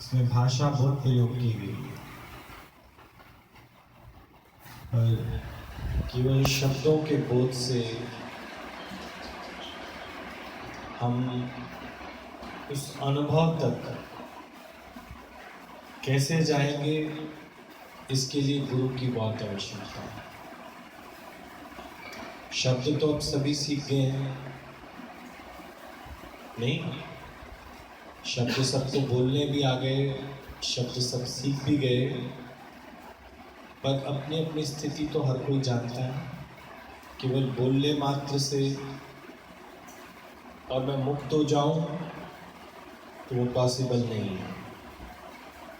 इसमें भाषा बहुत प्रयोग की गई है और केवल शब्दों के बोध से हम उस अनुभव तक कैसे जाएंगे, इसके लिए गुरु की बहुत आवश्यकता है। शब्द तो अब सभी सीख गए हैं, नहीं? शब्द सब तो बोलने भी आ गए, शब्द सब सीख भी गए, पर अपनी अपनी स्थिति तो हर कोई जानता है। केवल बोलने मात्र से और मैं मुक्त हो जाऊं तो वो पॉसिबल नहीं है,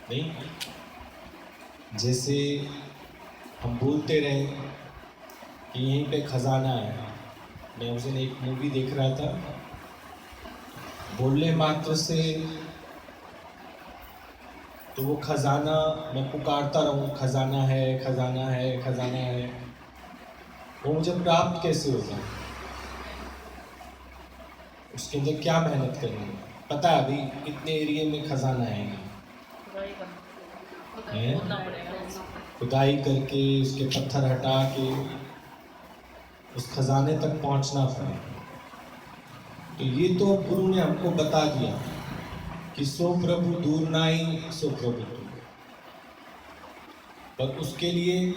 नहीं? जैसे हम बोलते रहे कि यहीं पे खजाना है। मैं उस दिन एक मूवी देख रहा था, बोलने मात्र से तो वो खजाना मैं पुकारता रहूं, खजाना है, खजाना है, खजाना है, वो मुझे प्राप्त कैसे होगा? उसके अंदर क्या मेहनत करनी है? पता है अभी इतने एरिया में खजाना है, खुदाई करके उसके पत्थर हटा के उस खजाने तक पहुंचना पड़े। तो ये तो गुरु ने हमको बता दिया कि सो प्रभु दूर नाई सो प्रभु दूर, पर उसके लिए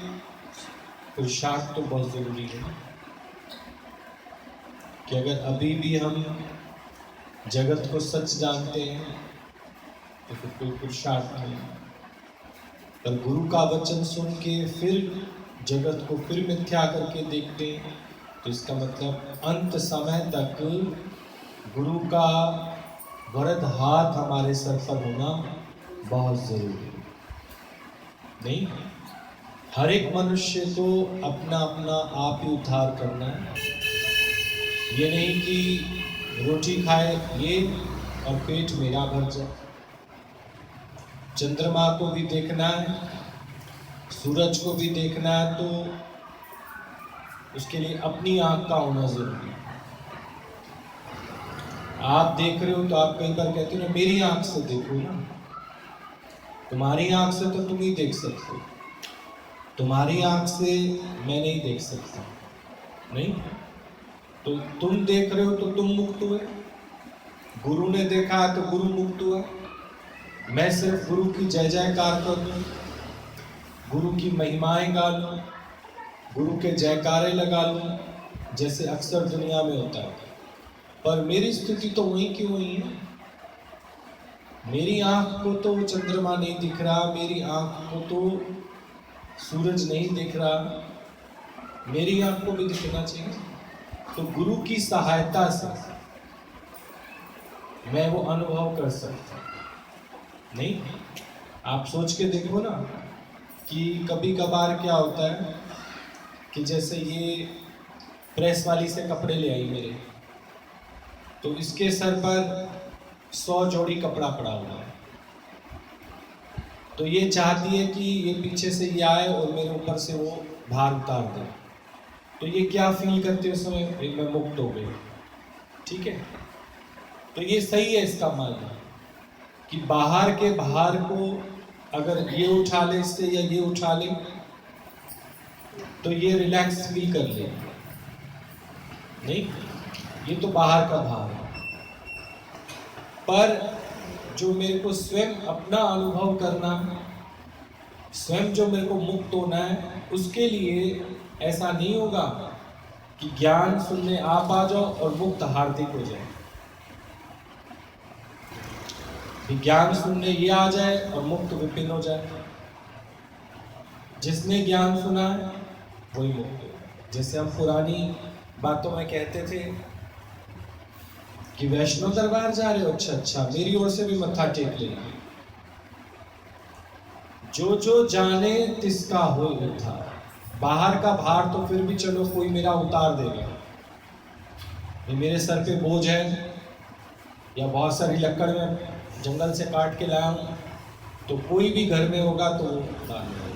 पुरुषार्थ तो बहुत जरूरी है कि अगर अभी भी हम जगत को सच जानते हैं तो फिर कोई पुरुषार्थ नहीं। पर गुरु का वचन सुन के फिर जगत को फिर मिथ्या करके देखते हैं तो इसका मतलब अंत समय तक गुरु का वरद हाथ हमारे सर पर होना बहुत जरूरी है, नहीं? हर एक मनुष्य को अपना अपना आप ही उद्धार करना है। ये नहीं कि रोटी खाए ये और पेट मेरा भर जाए। चंद्रमा को भी देखना है, सूरज को भी देखना है, तो उसके लिए अपनी आंख का होना जरूरी है। आप देख रहे हो तो आप कई बार कहते हो ना, मेरी आंख से देखो ना। तुम्हारी आंख से तो तुम ही देख सकते हो, तुम्हारी आंख से मैं नहीं देख सकता, नहीं? तो तुम देख रहे हो तो तुम मुक्त हुए, गुरु ने देखा तो गुरु मुक्त हुआ। मैं सिर्फ गुरु की जय जयकार कर दूं, गुरु की महिमाएं गा लूं, गुरु के जयकारे लगा लूं, जैसे अक्सर दुनिया में होता है, पर मेरी स्थिति तो वही की वही है। मेरी आंख को तो चंद्रमा नहीं दिख रहा, मेरी आंख को तो सूरज नहीं दिख रहा, मेरी आंख को भी दिखना चाहिए। तो गुरु की सहायता से मैं वो अनुभव कर सकता, नहीं? आप सोच के देखो ना कि कभी कभार क्या होता है कि जैसे ये प्रेस वाली से कपड़े ले आई मेरे, तो इसके सर पर 100 जोड़ी कपड़ा पड़ा हुआ है, तो ये चाहती है कि ये पीछे से ये आए और मेरे ऊपर से वो भार उतार दे। तो ये क्या फील करते उस समय? मैं मुक्त हो गई, ठीक है? तो ये सही है इसका मानना कि बाहर के भार को अगर ये उठा ले इससे या ये उठा ले तो ये रिलैक्स फील कर ले, नहीं? ये तो बाहर का भार है, पर जो मेरे को स्वयं अपना अनुभव करना है, स्वयं जो मेरे को मुक्त होना है, उसके लिए ऐसा नहीं होगा कि ज्ञान सुनने आप आ जाओ और मुक्त हार्दिक हो जाए, ज्ञान सुनने ये आ जाए और मुक्त विपिन हो जाए। जिसने ज्ञान सुना है वही मुक्त हो। जैसे हम पुरानी बातों में कहते थे कि वैष्णो दरबार जा रहे हो, अच्छा मेरी ओर से भी मत्था टेक लेना। जो जो जाने तिसका हो उद्धार। बाहर का भार तो फिर भी चलो कोई मेरा उतार देगा, ये मेरे सर पे बोझ है, या बहुत सारी लकड़ में जंगल से काट के लाया हूँ, तो कोई भी घर में होगा तो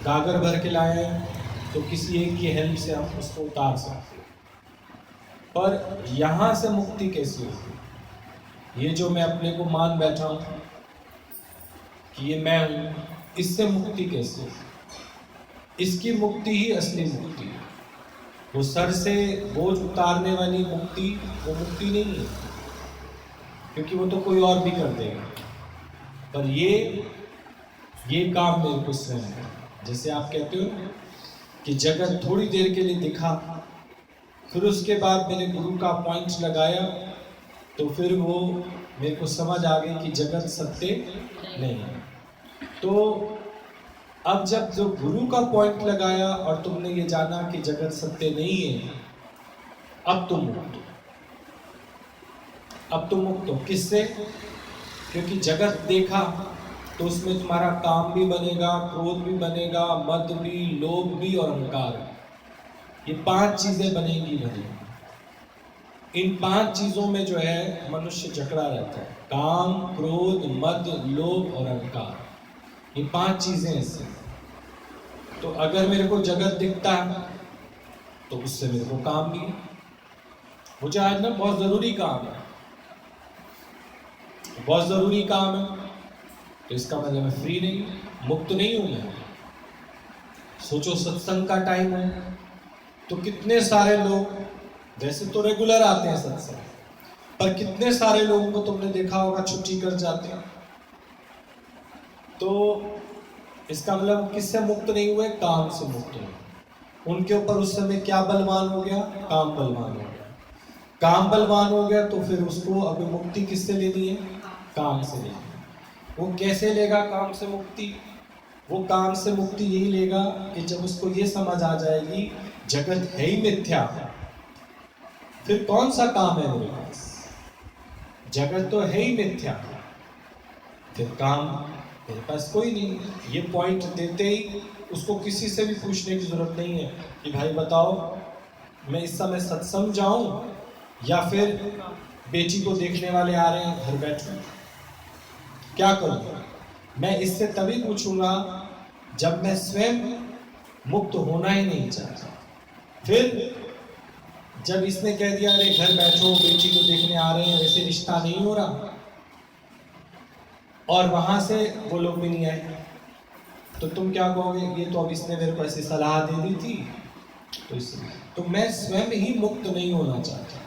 गागर भर के लाए हैं तो किसी एक की हेल्प से हम उसको उतार सकते हैं। पर यहाँ से मुक्ति कैसे होगी? ये जो मैं अपने को मान बैठा हूँ, कि ये मैं हूं, इससे मुक्ति कैसे? इसकी मुक्ति ही असली मुक्ति है। वो सर से बोझ उतारने वाली मुक्ति वो मुक्ति नहीं है, क्योंकि वो तो कोई और भी कर देगा। पर ये काम मेरे को स्वयं है। जैसे आप कहते हो कि जगत थोड़ी देर के लिए दिखा, फिर उसके बाद मैंने गुरु का पॉइंट लगाया, तो फिर वो मेरे को समझ आ गई कि जगत सत्य नहीं है। तो अब जब जो गुरु का पॉइंट लगाया और तुमने ये जाना कि जगत सत्य नहीं है, अब तुम मुक्त हो। अब तुम मुक्त हो किससे? क्योंकि जगत देखा तो उसमें तुम्हारा काम भी बनेगा, क्रोध भी बनेगा, मद भी, लोभ भी और अहंकार। ये 5 चीजें बनेंगी। इन 5 चीजों में जो है मनुष्य जकड़ा रहता है। काम, क्रोध, मद, लोभ और अहंकार, ये 5 चीजें ऐसे। तो अगर मेरे को जगत दिखता है तो उससे मेरे को काम भी है। मुझे आज ना बहुत जरूरी काम है, बहुत जरूरी काम है, तो इसका मतलब मैं फ्री नहीं, मुक्त नहीं हूं मैं। सोचो सत्संग का टाइम है तो कितने सारे लोग, वैसे तो रेगुलर आते हैं सत्संग, पर कितने सारे लोगों को तुमने देखा होगा छुट्टी कर जाते हैं। तो इसका मतलब किससे मुक्त नहीं हुए? काम से मुक्त हुए। उनके ऊपर उस समय क्या बलवान हो गया? काम बलवान हो गया। काम बलवान हो गया तो फिर उसको अभी मुक्ति किससे लेनी है? काम से लेनी है। वो कैसे लेगा काम से मुक्ति? वो काम से मुक्ति यही लेगा कि जब उसको ये समझ आ जाएगी जगत है ही मिथ्या, फिर कौन सा काम है मेरे पास? जगत तो है ही मिथ्या, फिर काम मेरे पास कोई नहीं। ये पॉइंट देते ही उसको किसी से भी पूछने की जरूरत नहीं है कि भाई बताओ मैं इस समय सत्संग जाऊं या फिर बेटी को देखने वाले आ रहे हैं घर बैठूं, क्या करूं? मैं इससे तभी पूछूंगा जब मैं स्वयं मुक्त होना ही नहीं चाहता। फिर जब इसने कह दिया अरे घर बैठो बेटी को देखने आ रहे हैं, वैसे रिश्ता नहीं हो रहा, और वहां से वो लोग भी नहीं आए, तो तुम क्या कहोगे? ये तो अब इसने मेरे को ऐसी सलाह दे दी थी, तो इसलिए तो मैं स्वयं ही मुक्त नहीं होना चाहता।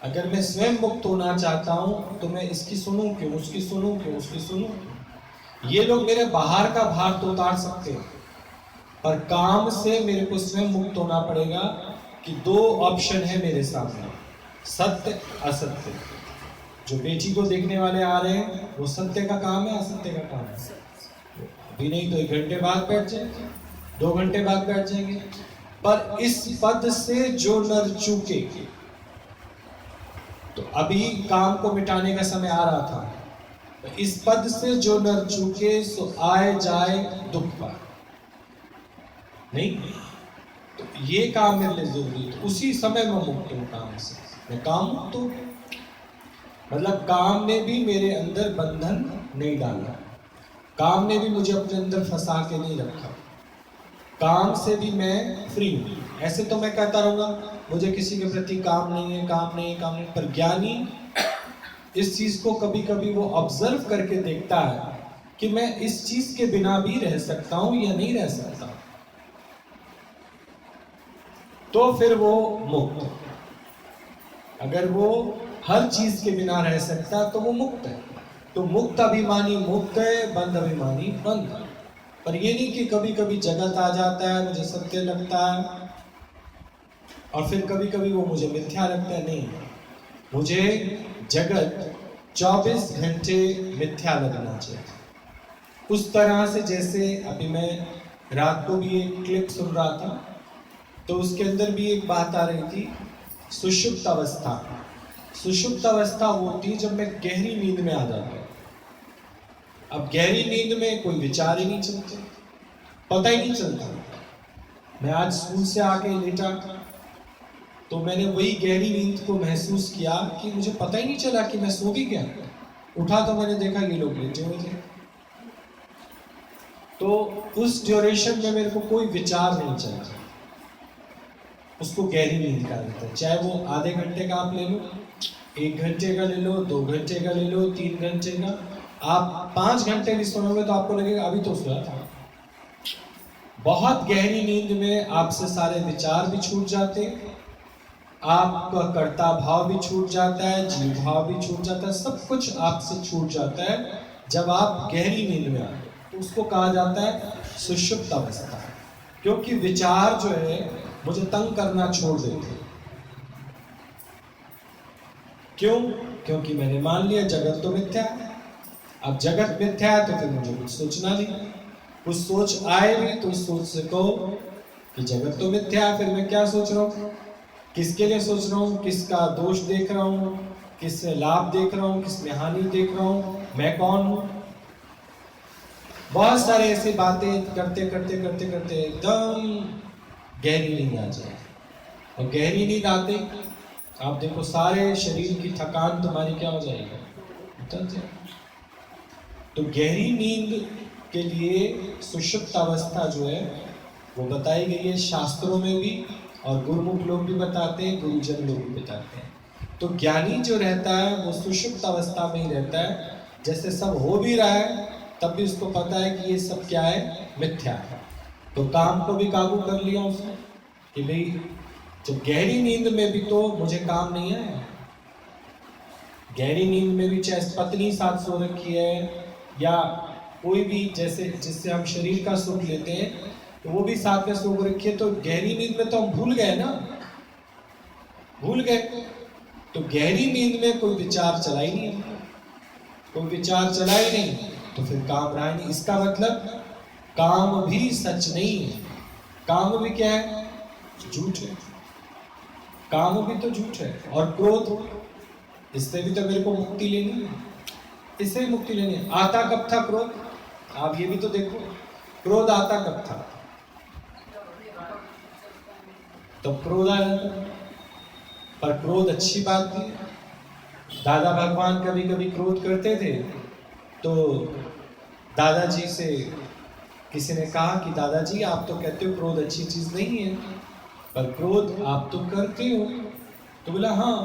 अगर मैं स्वयं मुक्त होना चाहता हूं तो मैं इसकी सुनूं क्यों, उसकी सुनूं क्यों, उसकी सुनूं क्यों? ये लोग मेरे बाहर का भार तो उतार सकते हैं, पर काम से मेरे को स्वयं मुक्त होना पड़ेगा कि 2 ऑप्शन है मेरे सामने, सत्य असत्य। जो बेटी को देखने वाले आ रहे हैं वो सत्य का काम है, असत्य का काम है? अभी नहीं तो 1 घंटे बाद बैठ जाएंगे, 2 घंटे बाद बैठ जाएंगे। पर इस पद से जो नर चूके, तो अभी काम को मिटाने का समय आ रहा था, तो इस पद से जो नर चूके सो आए जाए दुख पाए नहीं, तो ये काम मेरे लिए जरूरी है। तो उसी समय मैं मुक्त हूं काम से, मैं काम मुक्त हूं। मतलब काम ने भी मेरे अंदर बंधन नहीं डाला, काम ने भी मुझे अपने अंदर फंसा के नहीं रखा, काम से भी मैं फ्री हूँ। ऐसे तो मैं कहता रहूँगा मुझे किसी के प्रति काम नहीं है, काम नहीं है, काम नहीं है, पर ज्ञानी इस चीज को कभी कभी वो ऑब्जर्व करके देखता है कि मैं इस चीज के बिना भी रह सकता हूँ या नहीं रह सकता, तो फिर वो मुक्त। अगर वो हर चीज के बिना रह सकता तो वो मुक्त है। तो मुक्त अभिमानी मुक्त है, बंद अभिमानी बंद है। पर ये नहीं कि कभी कभी जगत आ जाता है, मुझे सत्य लगता है, और फिर कभी कभी वो मुझे मिथ्या लगता है। नहीं, मुझे जगत 24 घंटे मिथ्या लगना चाहिए। उस तरह से जैसे अभी मैं रात को भी एक क्लिप सुन रहा था, तो उसके अंदर भी एक बात आ रही थी, सुषुप्त अवस्था। सुषुप्त अवस्था वो होती जब मैं गहरी नींद में आ जाता हूं। अब गहरी नींद में कोई विचार ही नहीं चलते, पता ही नहीं चलता। मैं आज स्कूल से आके लेटा तो मैंने वही गहरी नींद को महसूस किया कि मुझे पता ही नहीं चला कि मैं सो भी गया। उठा तो मैंने देखा ये लोग लेटे हुए थे। तो उस ड्यूरेशन में मेरे को कोई विचार नहीं चला, उसको गहरी नींद कहा जाता है। चाहे वो आधे घंटे का आप ले लो, 1 घंटे का ले लो, 2 घंटे का ले लो, 3 घंटे का, आप 5 घंटे भी सोओगे तो आपको लगेगा अभी तो सोया था। बहुत गहरी नींद में आपसे सारे विचार भी छूट जाते, आपका कर्ता भाव भी छूट जाता है, जीव भाव भी छूट जाता है, सब कुछ आपसे छूट जाता है जब आप गहरी नींद में आते। तो उसको कहा जाता है सुषुप्त अवस्था, क्योंकि विचार जो है मुझे तंग करना छोड़ देते। क्यों? क्योंकि मैंने मान लिया जगत तो मिथ्या है। अब जगत मिथ्या है तो फिर मुझे कुछ सोचना नहीं। कुछ सोच आए भी तो उस सोच से कहो कि जगत तो मिथ्या है, फिर मैं क्या सोच रहा हूँ, किसके लिए सोच रहा हूँ, किसका दोष देख रहा हूँ, किससे लाभ देख रहा हूँ, किसमें हानि देख रहा हूँ, मैं कौन हूँ। बहुत सारे ऐसी बातें करते करते करते करते एकदम गहरी नींद आ जाए। और गहरी नींद आते आप देखो सारे शरीर की थकान तुम्हारी क्या हो जाएगी, उतर जाए। तो गहरी नींद के लिए सुषुप्त अवस्था जो है वो बताई गई है शास्त्रों में भी, और गुरुमुख लोग भी बताते हैं, गुरुजन लोग भी बताते हैं। तो ज्ञानी जो रहता है वो सुषुप्त अवस्था में ही रहता है। जैसे सब हो भी रहा है तब भी उसको पता है कि ये सब क्या है, मिथ्या है। तो काम को भी काबू कर लिया उसने कि भाई जब गहरी नींद में भी तो मुझे काम नहीं है। गहरी नींद में भी चाहे पत्नी साथ सो रखी है या कोई भी, जैसे जिससे हम शरीर का सुख लेते हैं तो वो भी साथ में सो रखी है, तो गहरी नींद में तो हम भूल गए ना, भूल गए। तो गहरी नींद में कोई विचार चला ही नहीं, कोई विचार चला ही नहीं तो फिर काम रहा नहीं। इसका मतलब काम भी सच नहीं है, काम भी क्या है, झूठ है। काम भी तो झूठ है। और क्रोध, इससे भी तो मेरे को मुक्ति लेनी है, इससे ही मुक्ति लेनी है। आता कब था क्रोध, आप ये भी तो देखो, क्रोध आता कब था, तो क्रोध आया था। पर क्रोध अच्छी बात थी। दादा भगवान कभी कभी क्रोध करते थे तो दादाजी से किसी ने कहा कि दादाजी आप तो कहते हो क्रोध अच्छी चीज नहीं है, पर क्रोध आप तो करते हो। तो बोला हाँ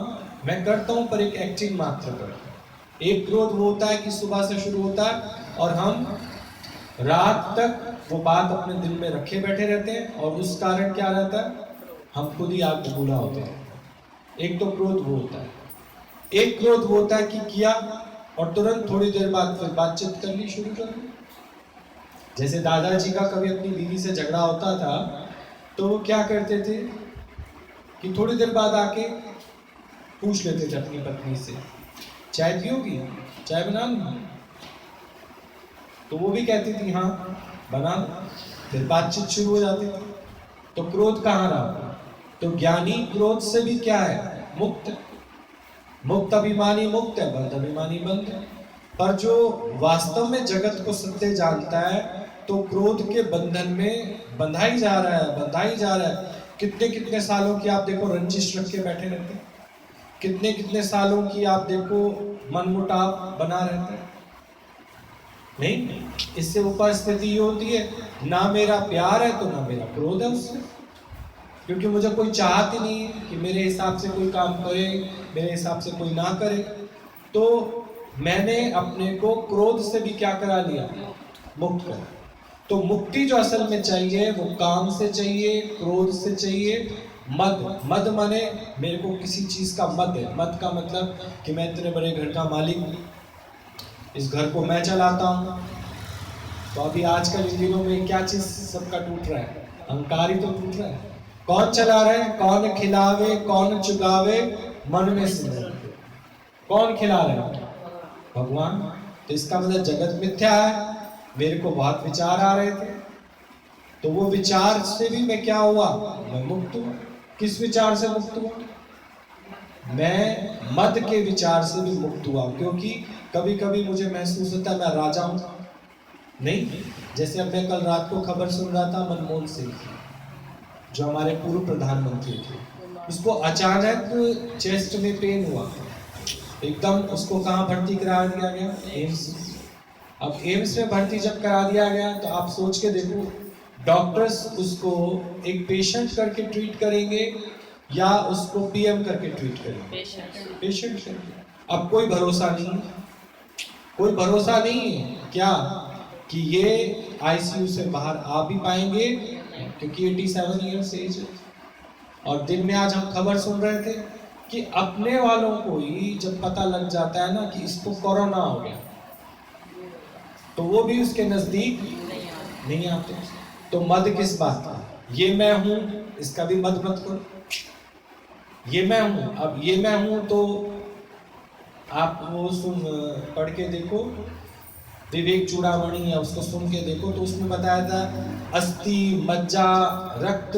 मैं करता हूं, पर एक एक्टिंग मात्र करता हूं। एक क्रोध वो होता है कि सुबह से शुरू होता है और हम रात तक वो बात अपने दिल में रखे बैठे रहते हैं, और उस कारण क्या रहता है, हम खुद ही आग बबूला होते हैं। एक तो क्रोध वो होता है। एक क्रोध वो होता है कि किया और तुरंत थोड़ी देर बाद फिर बातचीत करनी शुरू कर दी। जैसे दादाजी का कभी अपनी बीवी से झगड़ा होता था तो वो क्या करते थे कि थोड़ी देर बाद आके पूछ लेते थे अपनी पत्नी से, चाय पियोगी, चाय बना लूं? तो वो भी कहती थी हाँ बना लो, फिर बातचीत शुरू हो जाती थी। तो क्रोध कहाँ रहा? तो ज्ञानी क्रोध से भी क्या है, मुक्त। मुक्त अभिमानी मुक्त है, बंध अभिमानी बंध है। पर जो वास्तव में जगत को सत्य जानता है तो क्रोध के बंधन में बंधा ही जा रहा है, बंधा ही जा रहा है। कितने कितने सालों की आप देखो रंजिश रख के बैठे रहते हैं, कितने कितने सालों की आप देखो मनमुटाव बना रहता है। नहीं, इससे ऊपर स्थिति ये होती है ना मेरा प्यार है तो ना मेरा क्रोध है उससे, क्योंकि मुझे कोई चाहत ही नहीं है कि मेरे हिसाब से कोई काम करे, मेरे हिसाब से कोई ना करे। तो मैंने अपने को क्रोध से भी क्या करा लिया, मुक्त कर। तो मुक्ति जो असल में चाहिए वो काम से चाहिए, क्रोध से चाहिए। मद, मद माने मेरे को किसी चीज का मद है। मद का मतलब कि मैं इतने बड़े घर का मालिक हूँ, इस घर को मैं चलाता हूँ। तो अभी आजकल इन दिनों में क्या चीज सबका टूट रहा है, अहंकार ही तो टूट रहा है। कौन चला रहा है, कौन खिलावे कौन चुगावे मन में सिमरन, कौन खिला रहा है, भगवान। तो इसका मतलब जगत मिथ्या है। मेरे को बहुत विचार आ रहे थे तो वो विचार से भी मैं क्या हुआ, मैं मुक्त हुआ। किस विचार से मुक्त हुआ, मैं मद के विचार से भी मुक्त हुआ। क्योंकि कभी कभी मुझे महसूस होता है मैं राजा हूं। नहीं, जैसे अब मैं कल रात को खबर सुन रहा था मनमोहन सिंह जो हमारे पूर्व प्रधानमंत्री थे, उसको अचानक चेस्ट में पेन हुआ, एकदम उसको कहाँ भर्ती करा दिया गया, एम्स। अब एम्स में भर्ती जब करा दिया गया तो आप सोच के देखो डॉक्टर्स उसको एक पेशेंट करके ट्रीट करेंगे या उसको पीएम करके ट्रीट करेंगे, पेशेंट करके। अब कोई भरोसा नहीं, कोई भरोसा नहीं है क्या कि ये आईसीयू से बाहर आ भी पाएंगे, क्योंकि 87 ईयर्स एज है। और दिन में आज हम खबर सुन रहे थे कि अपने वालों को ही जब पता लग जाता है ना कि इसको कोरोना हो गया, तो वो भी उसके नजदीक नहीं आते। तो मद किस बात का? ये मैं हूं, इसका भी मद मत करो। ये मैं हूं, अब ये मैं हूं तो आप वो पढ़ के देखो विवेक चूड़ामणि, या उसको सुन के देखो, तो उसमें बताया था अस्थि, मज्जा, रक्त,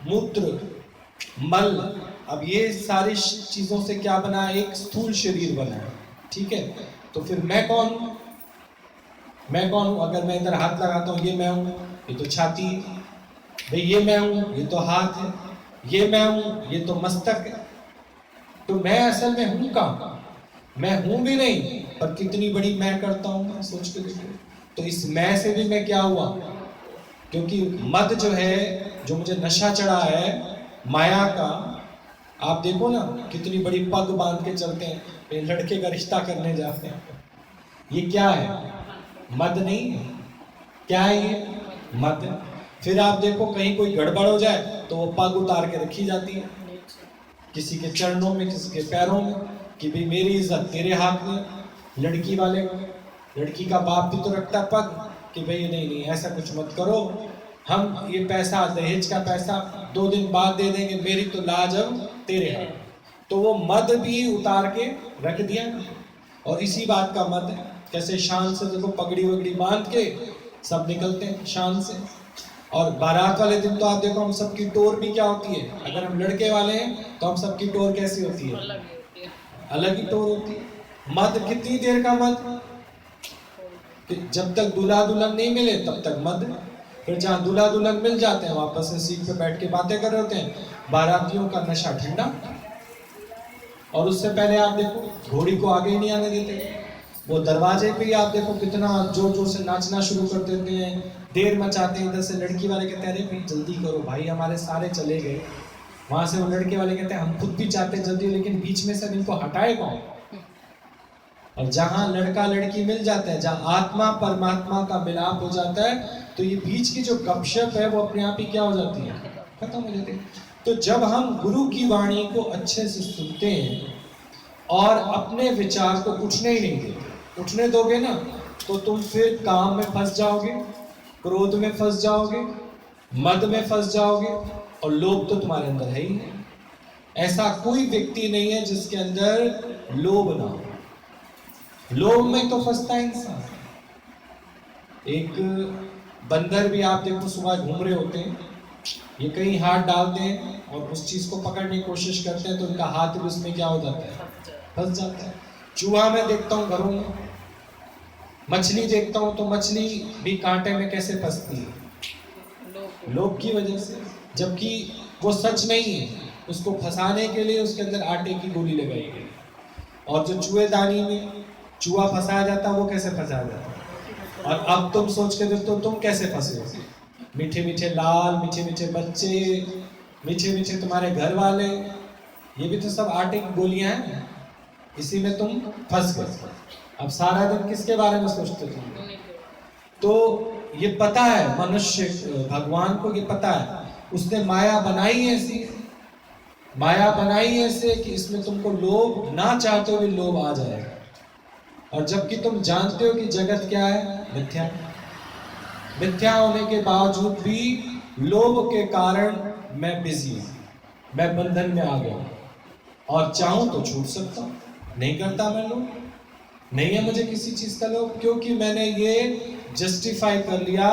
मूत्र, मल, अब ये सारी चीजों से क्या बना है? एक स्थूल शरीर बना है, ठीक है। तो फिर मैं कौन हूं? मैं कौन हूं? अगर मैं इधर हाथ लगाता हूं, ये मैं हूं, ये तो छाती है भाई, ये मैं हूं, ये तो हाथ है, ये मैं हूं, ये तो मस्तक है। तो मैं असल में हूं कहां? मैं हूं भी नहीं, पर कितनी बड़ी मैं करता हूं, सोच के देखो। तो इस मैं से भी मैं क्या हुआ? क्योंकि मद जो है, जो मुझे नशा चढ़ा है माया का, आप देखो ना कितनी बड़ी पग बांध के चलते हैं, ये लड़के का रिश्ता करने जाते हैं, ये क्या है? मद नहीं है? क्या है ये? मद। फिर आप देखो कहीं कोई गड़बड़ हो जाए तो वो पग उतार के रखी जाती है, किसी के चरणों में, किसी के पैरों में, कि भाई मेरी इज्जत तेरे हाथ में। लड़की वाले, लड़की का बाप भी तो रखता पग कि भाई नहीं नहीं ऐसा कुछ मत करो, हम ये पैसा, दहेज का पैसा 2 दिन बाद दे देंगे, मेरी तो लाज अब तेरे हाथ। तो वो मद भी उतार के रख दिया। और इसी बात का मद है, कैसे शान से देखो पगड़ी वगड़ी बांध के सब निकलते हैं शान से। और बारात वाले दिन तो आप देखो हम सबकी टोर भी क्या होती है, अगर हम लड़के वाले हैं तो हम सबकी टोर कैसी होती है? अलग ही टोर होती है। मद कितनी देर का मद? कि जब तक दूल्हा दुल्हन नहीं मिले तब तक मद। फिर जहाँ दूल्हा दुल्हन मिल जाते हैं वापस से सीट पे बैठ के बातें कर रहे होते हैं, बारातियों का नशा ठंडा। और उससे पहले आप देखो घोड़ी को आगे ही नहीं आने देते, वो दरवाजे पे ही आप देखो कितना जोर जोर से नाचना शुरू कर देते हैं, देर मचाते हैं। इधर से लड़की वाले कहते हैं अरे भाई जल्दी करो भाई, हमारे सारे चले गए। वहां से वो लड़के वाले कहते हैं हम खुद भी चाहते जल्दी, लेकिन बीच में से इनको हटाए कौन? और जहां लड़का लड़की मिल जाते हैं, जहां आत्मा परमात्मा का मिलाप हो जाता है, तो ये बीच की जो गपशप है वो अपने आप ही क्या हो जाती है? खत्म हो जाती है। तो जब हम गुरु की वाणी को अच्छे से सुनते हैं और अपने विचार को उठने ही नहीं देते, उठने दोगे ना तो तुम फिर काम में फंस जाओगे, क्रोध में फंस जाओगे, मद में फंस जाओगे, और लोभ तो तुम्हारे अंदर है ही नहीं। ऐसा कोई व्यक्ति नहीं है जिसके अंदर लोभ ना हो। लोभ में तो फंसता है इंसान। एक बंदर भी आप देखो सुबह घूम रहे होते हैं, ये कहीं हाथ डालते हैं और उस चीज को पकड़ने की कोशिश करते हैं तो उनका हाथ भी उसमें क्या हो जाता है? फंस जाता है। चूहा मैं देखता हूँ घरों में, मछली देखता हूँ तो मछली भी कांटे में कैसे फंसती है? लोभ की वजह से, जबकि वो सच नहीं है, उसको फंसाने के लिए उसके अंदर आटे की गोली लगाई गई। और जो चूहेदानी में चूहा फंसाया जाता है वो कैसे फंसाया जाता है? और अब तुम सोच के देखो तुम कैसे फंसे हो? मीठे मीठे लाल, मीठे मीठे बच्चे, मीठे मीठे तुम्हारे घर वाले, ये भी तो सब आटे की गोलियां हैं, इसी में तुम फंस गए। अब सारा दिन किसके बारे में सोचते तुम? तो ये पता है मनुष्य, भगवान को ये पता है, उसने माया बनाई ऐसी, माया बनाई ऐसे कि इसमें तुमको लोभ, ना चाहते हुए लोभ आ जाएगा। और जबकि तुम जानते हो कि जगत क्या है? मिथ्या। मिथ्या होने के बावजूद भी लोभ के कारण मैं बिजी हूं, मैं बंधन में आ गया, और चाहूं तो छूट सकता हूं, नहीं करता मैं लोभ, नहीं है मुझे किसी चीज का लोभ, क्योंकि मैंने ये जस्टिफाई कर लिया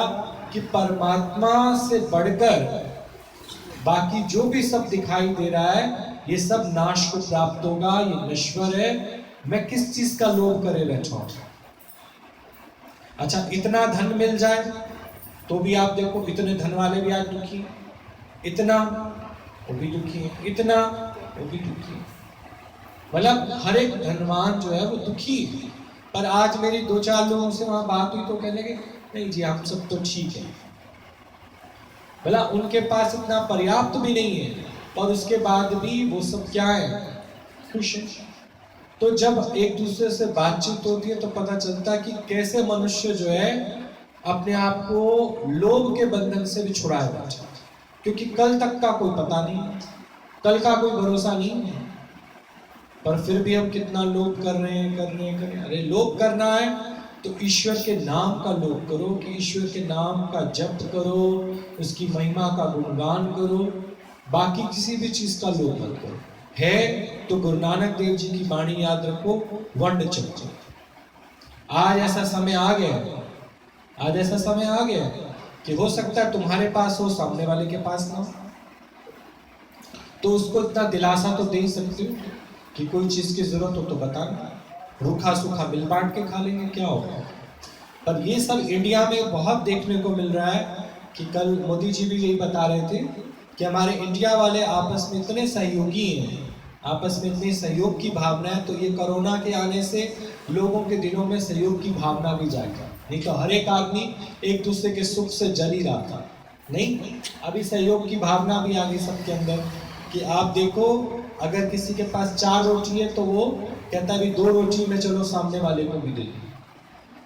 कि परमात्मा से बढ़कर बाकी जो भी सब दिखाई दे रहा है ये सब नाश को प्राप्त होगा, ये नश्वर है, मैं किस चीज का लोभ करे बैठा हूं? अच्छा, इतना धन मिल जाए तो भी आप देखो इतने धन वाले भी आज दुखी हैं, इतना वो भी दुखी है, इतना वो भी दुखी है। मतलब हर एक धनवान जो है वो दुखी है। पर आज मेरी 2-4 लोगों से वहां बात हुई तो कहने लगे नहीं जी हम सब तो ठीक है। भला उनके पास इतना पर्याप्त भी नहीं है, और उसके बाद भी वो सब क्या है? खुश है। तो जब एक दूसरे से बातचीत होती है तो पता चलता है कि कैसे मनुष्य जो है अपने आप को लोभ के बंधन से भी छुड़ाया बैठा, क्योंकि कल तक का कोई पता नहीं, कल का कोई भरोसा नहीं है। पर फिर भी हम कितना लोभ कर रहे हैं। अरे लोभ करना है तो ईश्वर के नाम का लोभ करो, कि ईश्वर के नाम का जप करो, उसकी महिमा का गुणगान करो, बाकी किसी भी चीज का लोभ मत करो। है तो गुरु नानक देव जी की वाणी याद रखो, वंड चमचे। आज ऐसा समय आ गया कि हो सकता है तुम्हारे पास हो, सामने वाले के पास ना हो, तो उसको इतना दिलासा तो दे ही सकते हो कि कोई चीज की जरूरत हो तो बताना, रूखा सूखा मिल बांट के खा लेंगे, क्या होगा। पर ये सब इंडिया में बहुत देखने को मिल रहा है कि कल मोदी जी भी यही बता रहे थे कि हमारे इंडिया वाले आपस में इतने सहयोगी हैं, आपस में इतनी सहयोग की भावना है, तो ये कोरोना के आने से लोगों के दिलों में सहयोग की भावना भी जाएगा। नहीं तो हर एक आदमी एक दूसरे के सुख से जल ही रहा था, नहीं, अभी सहयोग की भावना भी आ गई सबके अंदर कि आप देखो, अगर किसी के पास 4 रोटी है तो वो कहता है 2 रोटी में चलो सामने वाले को भी दे दो,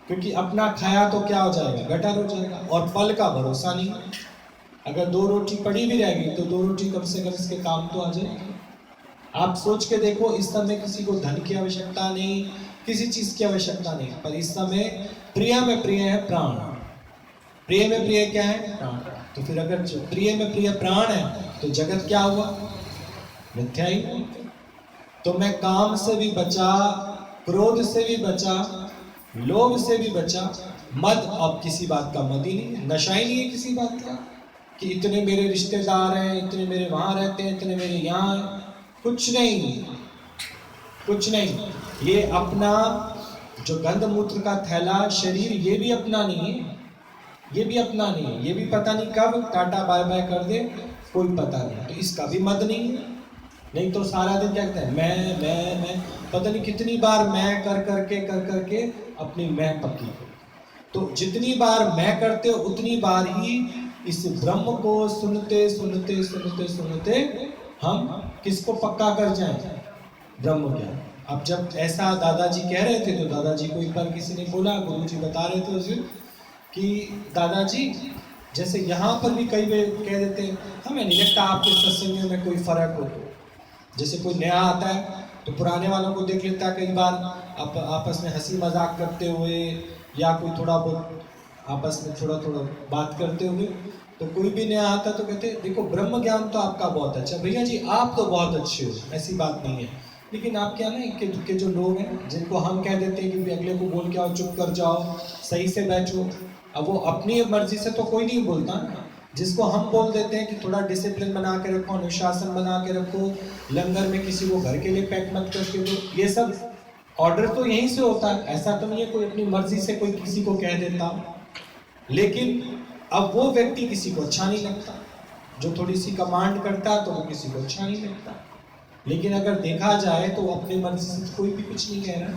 क्योंकि अपना खाया तो क्या हो जाएगा, गटर हो जाएगा। और फल का भरोसा नहीं, अगर 2 रोटी पड़ी भी रहेगी तो 2 रोटी कम से कम इसके काम तो आ जाएगी। आप सोच के देखो, इस समय किसी को धन की आवश्यकता नहीं, किसी चीज की आवश्यकता नहीं, पर इस समय प्रिय में प्रिय है प्राण। प्रिय में प्रिय क्या है? प्राण। तो फिर अगर प्रिय में प्रिय प्राण है तो जगत क्या हुआ? मिथ्या ही। तो मैं काम से भी बचा, क्रोध से भी बचा, लोभ से भी बचा, मद, अब किसी बात का मद ही नहीं, नशा ही नहीं है किसी बात का कि इतने मेरे रिश्तेदार हैं, इतने मेरे वहां रहते हैं, इतने मेरे यहाँ हैं, कुछ नहीं। ये अपना जो गंध मूत्र का थैला शरीर, ये भी अपना नहीं है, ये भी पता नहीं कब टाटा बाय बाय कर दे, कोई पता नहीं, तो इसका भी मद नहीं है। नहीं तो सारा दिन क्या कहते हैं, मैं पता नहीं कितनी बार मैं कर करके अपनी मैं पक्की। तो जितनी बार मैं करते हो उतनी बार ही इस ब्रह्म को सुनते हम किसको पक्का कर जाएं? ब्रह्म ज्ञान। अब जब ऐसा दादाजी कह रहे थे तो दादाजी को एक बार किसी ने बोला, गुरुजी बता रहे थे उस दिन कि दादाजी जैसे यहाँ पर भी कई वे कह देते हैं, हमें नहीं लगता आपके सत्संगों में कोई फर्क हो। तो जैसे कोई नया आता है तो पुराने वालों को देख लेता है, कई बार आपस में हंसी मजाक करते हुए या कोई थोड़ा बहुत आपस में थोड़ा बात करते हुए, तो कोई भी नया आता तो कहते देखो ब्रह्म ज्ञान तो आपका बहुत अच्छा, भैया जी आप तो बहुत अच्छे हो, ऐसी बात नहीं है। लेकिन आप क्या ना कि जो लोग हैं जिनको हम कह देते हैं कि अगले को बोल के आओ, चुप कर जाओ, सही से बैठो, अब वो अपनी मर्जी से तो कोई नहीं बोलता ना। जिसको हम बोल देते हैं कि थोड़ा डिसिप्लिन बना के रखो, अनुशासन बना के रखो, लंगर में किसी को घर के लिए पैक मत करके दो, ये सब ऑर्डर तो यहीं से होता है। ऐसा तो नहीं है कोई अपनी मर्जी से कोई किसी को कह देता। लेकिन अब वो व्यक्ति किसी को अच्छा नहीं लगता, जो थोड़ी सी कमांड करता है तो वो किसी को अच्छा नहीं लगता। लेकिन अगर देखा जाए तो अपनी मर्जी से कोई भी कुछ नहीं कह रहा,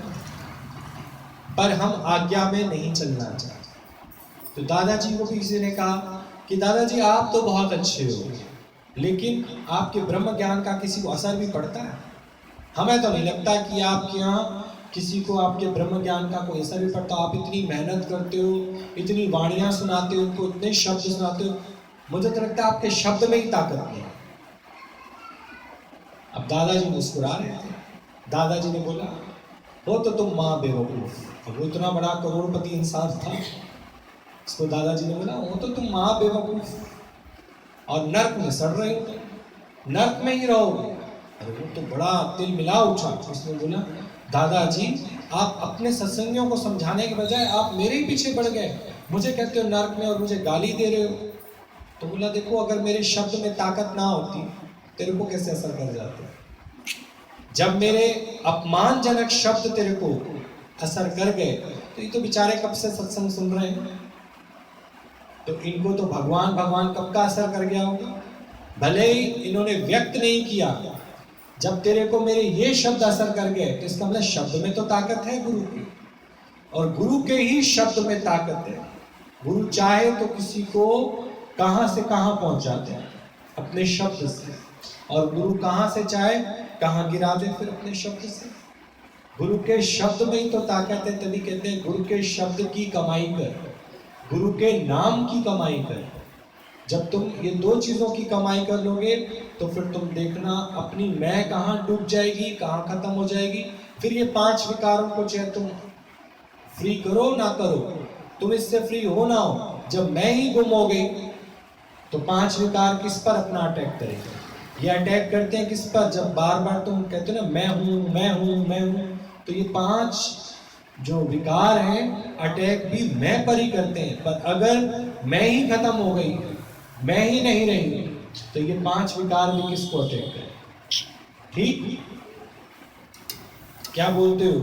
पर हम आज्ञा में नहीं चलना चाहते। तो दादाजी को भी किसी ने कहा कि दादाजी आप तो बहुत अच्छे हो, लेकिन आपके ब्रह्म ज्ञान का किसी को असर भी पड़ता है? हमें तो नहीं लगता कि आपके यहाँ किसी को आपके ब्रह्म ज्ञान का कोई असर भी पड़ता। आप इतनी मेहनत करते हो, इतनी वाणियां सुनाते हो, उनको इतने शब्द सुनाते हो, मुझे तो लगता है आपके शब्द में ही ताकत नहीं। अब दादाजी मुस्कुरा रहे थे। दादाजी ने बोला हो तो तुम माँ बेवकूफ। अब वो इतना बड़ा करोड़पति इंसान था, इसको दादाजी ने बोला हो तो तुम माँ बेवकूफ और नर्क में सड़ रहे हो, नर्क में ही रहोगे। अरे वो तो बड़ा तिल मिला उठा। उसने बोला दादाजी आप अपने सत्संगियों को समझाने के बजाय आप मेरे ही पीछे पड़ गए, मुझे कहते हो नर्क में और मुझे गाली दे रहे हो। तो बोला देखो अगर मेरे शब्द में ताकत ना होती तेरे को कैसे असर कर जाते। जब मेरे अपमानजनक शब्द तेरे को असर कर गए तो ये तो बेचारे कब से सत्संग सुन रहे हैं, तो इनको तो भगवान भगवान कब का असर कर गया होगा। भले ही इन्होंने व्यक्त नहीं किया, जब तेरे को मेरे ये शब्द असर कर गए तो इसका मतलब शब्द में तो ताकत है गुरु की, और गुरु के ही शब्द में ताकत है। गुरु चाहे तो किसी को कहां से कहां पहुंच जाते हैं अपने शब्द से, और गुरु कहां से चाहे कहां गिरा दे फिर अपने शब्द से। गुरु के शब्द में ही तो ताकत है, तभी कहते हैं गुरु के शब्द की कमाई कर, गुरु के नाम की कमाई कर। जब तुम ये दो चीजों की कमाई कर लोगे तो फिर तुम देखना अपनी मैं कहाँ डूब जाएगी, कहाँ खत्म हो जाएगी। फिर ये 5 विकारों को चाहे तुम फ्री करो ना करो, तुम इससे फ्री हो ना हो, जब मैं ही गुम हो गई तो 5 विकार किस पर अपना अटैक करेंगे? ये अटैक करते हैं किस पर? जब बार बार तुम कहते हो ना मैं हूं मैं हूं मैं हूं, तो ये 5 जो विकार हैं अटैक भी मैं पर ही करते हैं। पर अगर मैं ही खत्म हो गई, मैं ही नहीं रही, तो ये 5 विकार भी किसको अटैक करें? ठीक क्या बोलते हो?